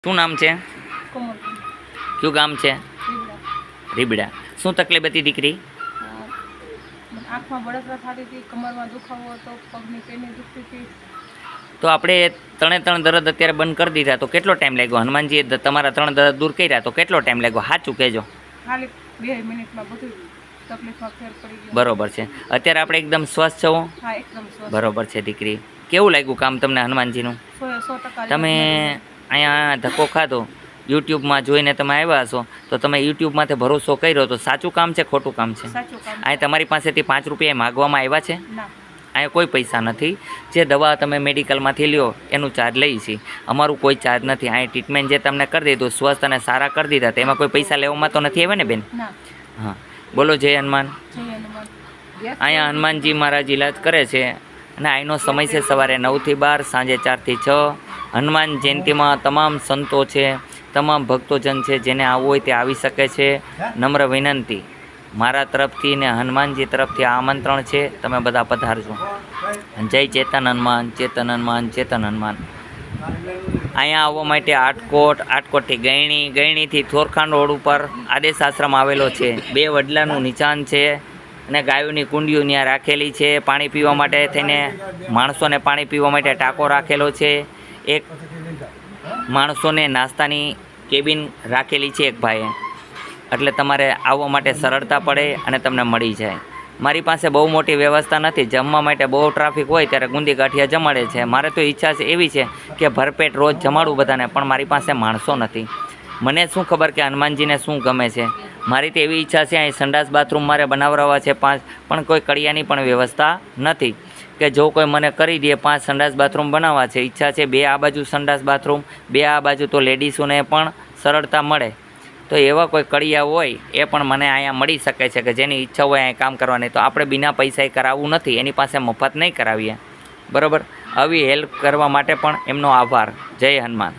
શું નામ છે? કોમલ કયું ગામ છે? રીબડા રીબડા. શું તકલીફ હતી દીકરી? આંખમાં બળતરા થતી હતી, કમરમાં દુખાવો હતો, પગની પેની દુખતી હતી. તો આપણે ત્રણ દર્દ અત્યારે બંધ કરી દીધા, તો કેટલો ટાઈમ લાગ્યો? હનુમાનજીએ તમારા 3 દર્દ દૂર કર્યા, તો કેટલો ટાઈમ લાગ્યો? સાચું કહેજો. ખાલી 2 મિનિટમાં બધું તકલીફમાં ફેર પડી ગયો. બરોબર છે. અત્યારે આપણે એકદમ સ્વસ્થ છો? હા, એકદમ સ્વસ્થ. બરોબર છે દીકરી. કેવું લાગ્યું કામ તમને હનુમાનજીનું? 100% તમે અહીંયા ધક્કો ખાધો, યુટ્યુબમાં જોઈને તમે આવ્યા છો, તો તમે યુટ્યુબમાંથી ભરોસો કર્યો, તો સાચું કામ છે ખોટું કામ છે? સાચું કામ. અહીં તમારી પાસેથી 5 રૂપિયા માગવામાં આવ્યા છે? ના, અહીંયા કોઈ પૈસા નથી. જે દવા તમે મેડિકલમાંથી લ્યો એનું ચાર્જ લઈએ છીએ, અમારું કોઈ ચાર્જ નથી. અહીં ટ્રીટમેન્ટ જે તમને કરી દીધું, સ્વસ્થ અને સારા કરી દીધા, તેમાં કોઈ પૈસા લેવામાં તો નથી આવ્યા ને બેન? ના. હા, બોલો જય હનુમાન. જય હનુમાન. અહીંયા હનુમાનજી મહારાજ ઇલાજ કરે છે, અને અહીંનો સમય છે સવારે 9 થી 12, સાંજે 4 થી 6. હનુમાન જયંતિમાં તમામ સંતો છે, તમામ ભક્તોજન છે, જેને આવવું હોય તે આવી શકે છે. નમ્ર વિનંતી મારા તરફથી ને હનુમાનજી તરફથી આમંત્રણ છે, તમે બધા પધારજો. જય ચેતન હનુમાન, ચેતન હનુમાન, ચેતન હનુમાન. અહીંયા આવવા માટે આટકોટથી ગયણીથી થોરખાંડ રોડ ઉપર આદેશ આશ્રમ આવેલો છે. 2 વડલાનું નિશાન છે, અને ગાયોની કુંડીઓ ત્યાં રાખેલી છે. પાણી પીવા માટે થઈને માણસોને પાણી પીવા માટે ટાંકો રાખેલો છે. એક માણસોને નાસ્તાની કેબિન રાખેલી છે એક ભાઈએ, એટલે તમારે આવવા માટે સરળતા પડે અને તમને મળી જાય. મારી પાસે બહુ મોટી વ્યવસ્થા નથી, જમવા માટે બહુ ટ્રાફિક હોય ત્યારે ગુંદી ગાંઠિયા જમાડે છે. મારે તો ઈચ્છા છે એવી છે કે ભરપેટ રોજ જમાડું બધાને, પણ મારી પાસે માણસો નથી. મને શું ખબર કે હનુમાનજીને શું ગમે છે. મારી તો એવી ઈચ્છા છે અહીં સંડાસ બાથરૂમ મારે બનાવવા છે 5, પણ કોઈ કડિયાની પણ વ્યવસ્થા નથી કે જો કોઈ મને કરી દે. 5 સંડાસ બાથરૂમ બનાવવા છે. ઈચ્છા છે 2 આ બાજુ સંડાસ બાથરૂમ, 2 આ બાજુ, તો લેડીઝોને પણ સરળતા મળે. તો એવા કોઈ કડિયા હોય એ પણ મને અહીંયા મળી શકે છે, કે જેની ઈચ્છા હોય અહીંયા કામ કરવાની. તો આપણે બિના પૈસાએ કરાવવું નથી, એની પાસે મફત નહીં કરાવીએ, બરાબર? આવી હેલ્પ કરવા માટે પણ એમનો આભાર. જય હનુમાન.